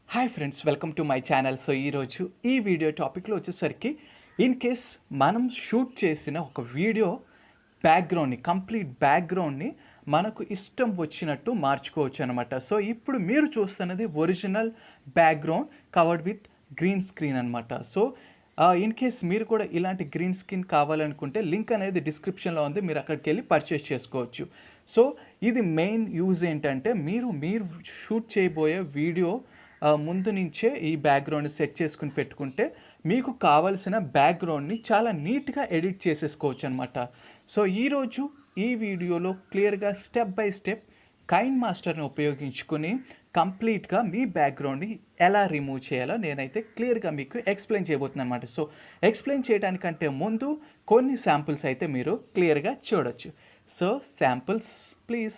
Hi friends, welcome to my channel. So ఈరోజు ఈ video టాపిక్లో వచ్చేసరికి ఇన్ కేస్ మనం షూట్ చేసిన ఒక వీడియో బ్యాక్గ్రౌండ్ని, కంప్లీట్ బ్యాక్గ్రౌండ్ని మనకు ఇష్టం వచ్చినట్టు మార్చుకోవచ్చు అనమాట. సో ఇప్పుడు మీరు చూస్తున్నది original background covered with green screen అనమాట. సో ఇన్ కేస్ మీరు కూడా ఇలాంటి గ్రీన్ స్క్రీన్ కావాలనుకుంటే లింక్ అనేది డిస్క్రిప్షన్లో ఉంది, మీరు అక్కడికి వెళ్ళి పర్చేస్ చేసుకోవచ్చు. సో ఇది మెయిన్ యూజ్ ఏంటంటే మీరు షూట్ చేయబోయే వీడియో ముందు నుంచే ఈ బ్యాక్గ్రౌండ్ని సెట్ చేసుకుని పెట్టుకుంటే మీకు కావలసిన బ్యాక్గ్రౌండ్ని చాలా నీట్గా ఎడిట్ చేసేసుకోవచ్చు అనమాట. సో ఈరోజు ఈ వీడియోలో క్లియర్గా స్టెప్ బై స్టెప్ కైన్ మాస్టర్ని ఉపయోగించుకొని కంప్లీట్గా మీ బ్యాక్గ్రౌండ్ని ఎలా రిమూవ్ చేయాలో నేనైతే క్లియర్గా మీకు ఎక్స్ప్లెయిన్ చేయబోతున్నాను అనమాట. సో ఎక్స్ప్లెయిన్ చేయడానికంటే ముందు కొన్ని శాంపుల్స్ అయితే మీరు క్లియర్గా చూడొచ్చు. So samples please.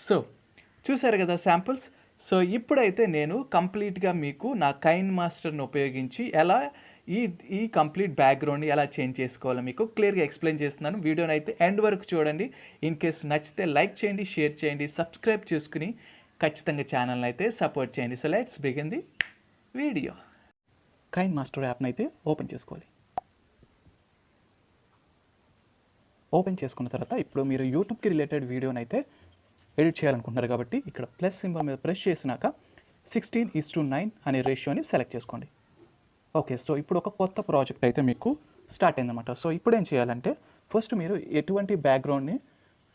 సో చూసారు కదా శాంపుల్స్. సో ఇప్పుడైతే నేను కంప్లీట్గా మీకు నా కైన్ మాస్టర్ని ఉపయోగించి ఎలా ఈ కంప్లీట్ బ్యాక్గ్రౌండ్ని ఎలా చేంజ్ చేసుకోవాలో మీకు క్లియర్గా ఎక్స్ప్లెయిన్ చేస్తున్నాను. వీడియోని అయితే ఎండ్ వరకు చూడండి. ఇన్ కేస్ నచ్చితే లైక్ చేయండి, షేర్ చేయండి, సబ్స్క్రైబ్ చేసుకుని ఖచ్చితంగా ఛానల్ని అయితే సపోర్ట్ చేయండి. So let's begin the video. KineMaster యాప్ని అయితే ఓపెన్ చేసుకోవాలి. ఓపెన్ చేసుకున్న తర్వాత ఇప్పుడు మీరు యూట్యూబ్కి రిలేటెడ్ వీడియోని అయితే ఎడిట్ చేయాలనుకుంటున్నారు కాబట్టి ఇక్కడ ప్లస్ సింబల్ మీద ప్రెస్ చేసినాక 16:9 అనే రేషియోని సెలెక్ట్ చేసుకోండి. ఓకే, సో ఇప్పుడు ఒక కొత్త ప్రాజెక్ట్ అయితే మీకు స్టార్ట్ అయిందన్నమాట. సో ఇప్పుడు ఏం చేయాలంటే ఫస్ట్ మీరు ఎటువంటి బ్యాక్గ్రౌండ్ని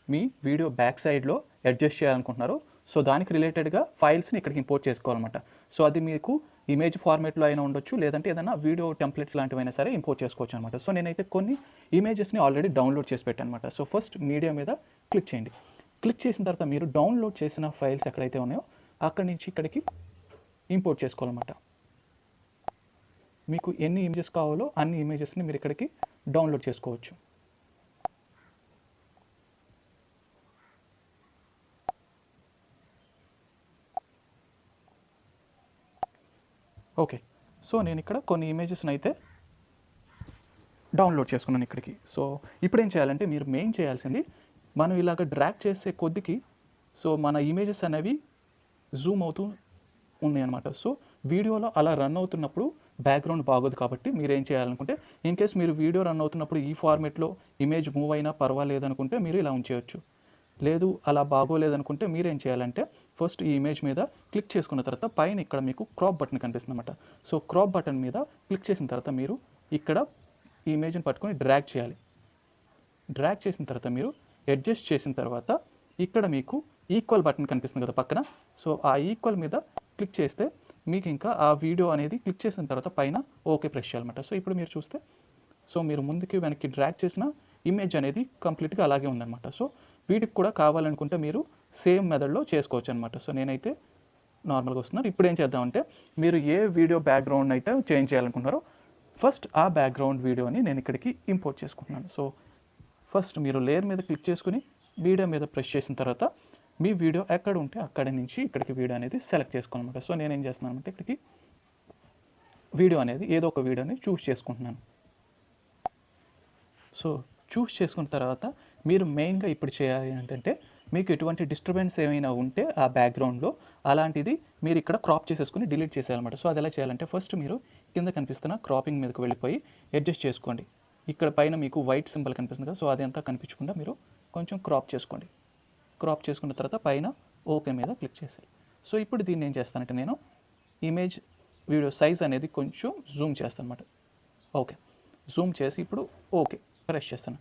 మీ వీడియో బ్యాక్ సైడ్లో అడ్జస్ట్ చేయాలనుకుంటున్నారో సో దానికి రిలేటెడ్గా ఫైల్స్ని ఇక్కడికి ఇంపోర్ట్ చేసుకోవాలన్నమాట. సో అది మీకు ఇమేజ్ ఫార్మేట్లో అయినా ఉండొచ్చు, లేదంటే ఏదైనా వీడియో టెంప్లెట్స్ లాంటివైనా సరే ఇంపోర్ట్ చేసుకోవచ్చు అనమాట. సో నేనైతే కొన్ని ఇమేజెస్ని ఆల్రెడీ డౌన్లోడ్ చేసి పెట్టాను అనమాట. సో ఫస్ట్ మీడియా మీద క్లిక్ చేయండి. క్లిక్ చేసిన తర్వాత మీరు డౌన్లోడ్ చేసిన ఫైల్స్ ఎక్కడైతే ఉన్నాయో అక్కడి నుంచి ఇక్కడికి ఇంపోర్ట్ చేసుకోవాలన్నమాట. మీకు ఎన్ని ఇమేజెస్ కావాలో అన్ని ఇమేజెస్ని మీరు ఇక్కడికి డౌన్లోడ్ చేసుకోవచ్చు. ఓకే, సో నేను ఇక్కడ కొన్ని ఇమేజెస్ని అయితే డౌన్లోడ్ చేసుకున్నాను ఇక్కడికి. సో ఇప్పుడు ఏం చేయాలంటే మీరు మెయిన్ చేయాల్సింది మనం ఇలాగ డ్రాగ్ చేసే కొద్దికి సో మన ఇమేజెస్ అనేవి జూమ్ అవుతూ ఉన్నాయి అనమాట. సో వీడియోలో అలా రన్ అవుతున్నప్పుడు బ్యాక్గ్రౌండ్ బాగోదు కాబట్టి మీరు ఏం చేయాలనుకుంటే ఇన్ కేస్ మీరు వీడియో రన్ అవుతున్నప్పుడు ఈ ఫార్మేట్లో ఇమేజ్ మూవ్ అయినా పర్వాలేదు అనుకుంటే మీరు ఇలా ఉంచేయచ్చు. లేదు అలా బాగోలేదనుకుంటే మీరు ఏం చేయాలంటే ఫస్ట్ ఈ ఇమేజ్ మీద క్లిక్ చేసుకున్న తర్వాత పైన ఇక్కడ మీకు క్రాప్ బటన్ కనిపిస్తుంది అనమాట. సో క్రాప్ బటన్ మీద క్లిక్ చేసిన తర్వాత మీరు ఇక్కడ ఈ ఇమేజ్ని పట్టుకొని డ్రాగ్ చేయాలి. డ్రాగ్ చేసిన తర్వాత మీరు అడ్జస్ట్ చేసిన తర్వాత ఇక్కడ మీకు ఈక్వల్ బటన్ కనిపిస్తుంది కదా పక్కన. సో ఆ ఈక్వల్ మీద క్లిక్ చేస్తే మీకు ఇంకా ఆ వీడియో అనేది క్లిక్ చేసిన తర్వాత పైన ఓకే ప్రెస్ చేయాలన్నమాట. సో ఇప్పుడు మీరు చూస్తే సో మీరు ముందుకి వెనక్కి డ్రాగ్ చేసిన ఇమేజ్ అనేది కంప్లీట్గా అలాగే ఉందన్నమాట. సో వీటికి కూడా కావాలనుకుంటే మీరు సేమ్ మెథడ్లో చేసుకోవచ్చు అనమాట. సో నేనైతే నార్మల్గా వస్తున్నాను. ఇప్పుడు ఏం చేద్దామంటే మీరు ఏ వీడియో బ్యాక్గ్రౌండ్ అయితే చేంజ్ చేయాలనుకుంటున్నారో ఫస్ట్ ఆ బ్యాక్గ్రౌండ్ వీడియోని నేను ఇక్కడికి ఇంపోర్ట్ చేసుకుంటున్నాను. సో ఫస్ట్ మీరు లేయర్ మీద క్లిక్ చేసుకుని వీడియో మీద ప్రెస్ చేసిన తర్వాత మీ వీడియో ఎక్కడ ఉంటే అక్కడి నుంచి ఇక్కడికి వీడియో అనేది సెలెక్ట్ చేసుకోవాలన్నమాట. సో నేనేం చేస్తున్నాను అంటే ఇక్కడికి వీడియో అనేది ఏదో ఒక వీడియోని చూస్ చేసుకుంటున్నాను. సో చూస్ చేసుకున్న తర్వాత మీరు మెయిన్గా ఇప్పుడు చేయాలి ఏంటంటే మీకు ఎటువంటి డిస్టర్బెన్స్ ఏమైనా ఉంటే ఆ బ్యాక్గ్రౌండ్లో అలాంటిది మీరు ఇక్కడ క్రాప్ చేసేసుకుని డిలీట్ చేసేయాలన్నమాట. సో అది ఎలా చేయాలంటే ఫస్ట్ మీరు కింద కనిపిస్తున్న క్రాపింగ్ మీదకి వెళ్ళిపోయి అడ్జస్ట్ చేసుకోండి. ఇక్కడ పైన మీకు వైట్ సింబల్ కనిపిస్తుంది కదా, సో అది అంతా కనిపించకుండా మీరు కొంచెం క్రాప్ చేసుకోండి. క్రాప్ చేసుకున్న తర్వాత పైన ఓకే మీద క్లిక్ చేసేయాలి. సో ఇప్పుడు దీన్ని ఏం చేస్తానంటే నేను ఇమేజ్ వీడియో సైజ్ అనేది కొంచెం జూమ్ చేస్తాను అనమాట. ఓకే, జూమ్ చేసి ఇప్పుడు ఓకే ప్రెస్ చేస్తాను.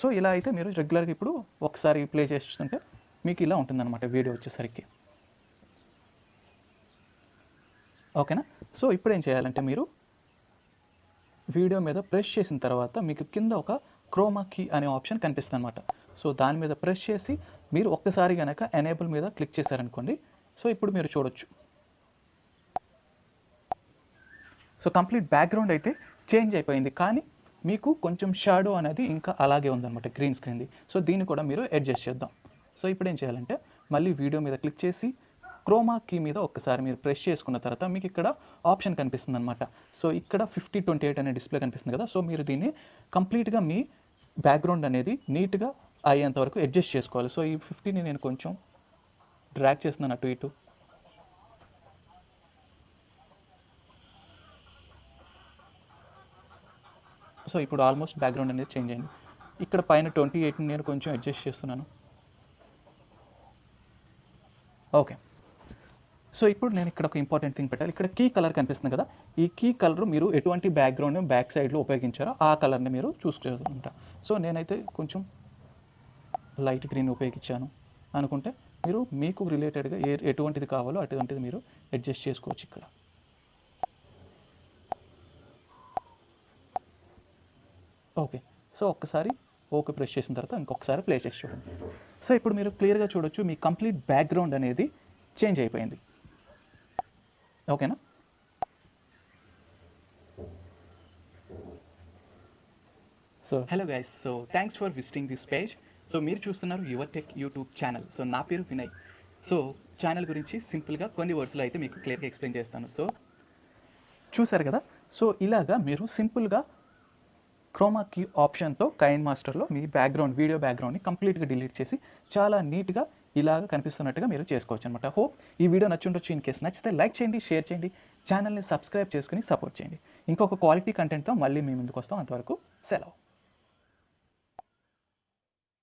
సో ఇలా అయితే మీరు రెగ్యులర్గా ఇప్పుడు ఒకసారి ప్లే చేస్తుంటే మీకు ఇలా ఉంటుందన్నమాట వీడియో వచ్చేసరికి. ఓకేనా. సో ఇప్పుడు ఏం చేయాలంటే మీరు వీడియో మీద ప్రెస్ చేసిన తర్వాత మీకు కింద ఒక క్రోమాకీ అనే ఆప్షన్ కనిపిస్తుంది అనమాట. సో దాని మీద ప్రెస్ చేసి మీరు ఒక్కసారి కనుక ఎనేబుల్ మీద క్లిక్ చేశారనుకోండి, సో ఇప్పుడు మీరు చూడొచ్చు. సో కంప్లీట్ బ్యాక్గ్రౌండ్ అయితే చేంజ్ అయిపోయింది, కానీ మీకు కొంచెం షాడో అనేది ఇంకా అలాగే ఉందన్నమాట గ్రీన్ స్క్రీన్ది. సో దీన్ని కూడా మీరు అడ్జస్ట్ చేద్దాం. సో ఇప్పుడు ఏం చేయాలంటే మళ్ళీ వీడియో మీద క్లిక్ చేసి క్రోమా కీ మీద ఒక్కసారి మీరు ప్రెస్ చేసుకున్న తర్వాత మీకు ఇక్కడ ఆప్షన్ కనిపిస్తుంది అనమాట. సో ఇక్కడ 5028 అనే డిస్ప్లే కనిపిస్తుంది కదా. సో మీరు దీన్ని కంప్లీట్గా మీ బ్యాక్గ్రౌండ్ అనేది నీట్గా అయ్యేంత వరకు అడ్జస్ట్ చేసుకోవాలి. సో ఈ 50ని నేను కొంచెం డ్రాగ్ చేస్తున్నాను అటు ఇటు. సో ఇప్పుడు ఆల్మోస్ట్ బ్యాక్గ్రౌండ్ అనేది చేంజ్ అయింది. ఇక్కడ పైన 28ని నేను కొంచెం అడ్జస్ట్ చేస్తున్నాను. ఓకే. సో ఇప్పుడు నేను ఇక్కడ ఒక ఇంపార్టెంట్ థింగ్ పెట్టాలి. ఇక్కడ కీ కలర్ కనిపిస్తుంది కదా. ఈ కీ కలర్ మీరు ఎటువంటి బ్యాక్గ్రౌండ్ బ్యాక్ సైడ్లో ఉపయోగించారో ఆ కలర్ని మీరు చూసుకుంటారు. సో నేనైతే కొంచెం లైట్ గ్రీన్ ఉపయోగించాను అనుకుంటే మీరు మీకు రిలేటెడ్గా ఎటువంటిది కావాలో అటువంటిది మీరు అడ్జస్ట్ చేసుకోవచ్చు ఇక్కడ. ఓకే. సో ఒక్కసారి ఓకే ప్రెస్ చేసిన తర్వాత ఇంకొకసారి ప్లే చేసి చూడండి. సో ఇప్పుడు మీరు క్లియర్గా చూడొచ్చు మీ కంప్లీట్ బ్యాక్గ్రౌండ్ అనేది చేంజ్ అయిపోయింది. ఓకేనా? So hello guys, so thanks for visiting this page. So మీరు చూస్తున్నారు your tech YouTube channel. So నా పేరు వినయ్. సో ఛానల్ గురించి సింపుల్గా కొన్ని వర్డ్స్లో అయితే మీకు క్లియర్గా ఎక్స్ప్లెయిన్ చేస్తాను. సో చూసారు కదా. సో ఇలాగా మీరు సింపుల్గా క్రోమా కీ ఆప్షన్తో కైన్మాస్టర్లో మీ బ్యాక్గ్రౌండ్ వీడియో బ్యాక్గ్రౌండ్ని కంప్లీట్గా డిలీట్ చేసి చాలా నీట్గా ఇలాగ కనిపిస్తున్నట్టుగా మీరు చేసుకోవచ్చు అనమాట. హోప్ ఈ వీడియో నచ్చుండొచ్చు. ఇన్ కేసు నచ్చితే లైక్ చేయండి, షేర్ చేయండి, ఛానల్ని సబ్స్క్రైబ్ చేసుకుని సపోర్ట్ చేయండి. ఇంకొక క్వాలిటీ కంటెంట్తో మళ్ళీ మీ ముందుకు వస్తాం. అంతవరకు సెలవు.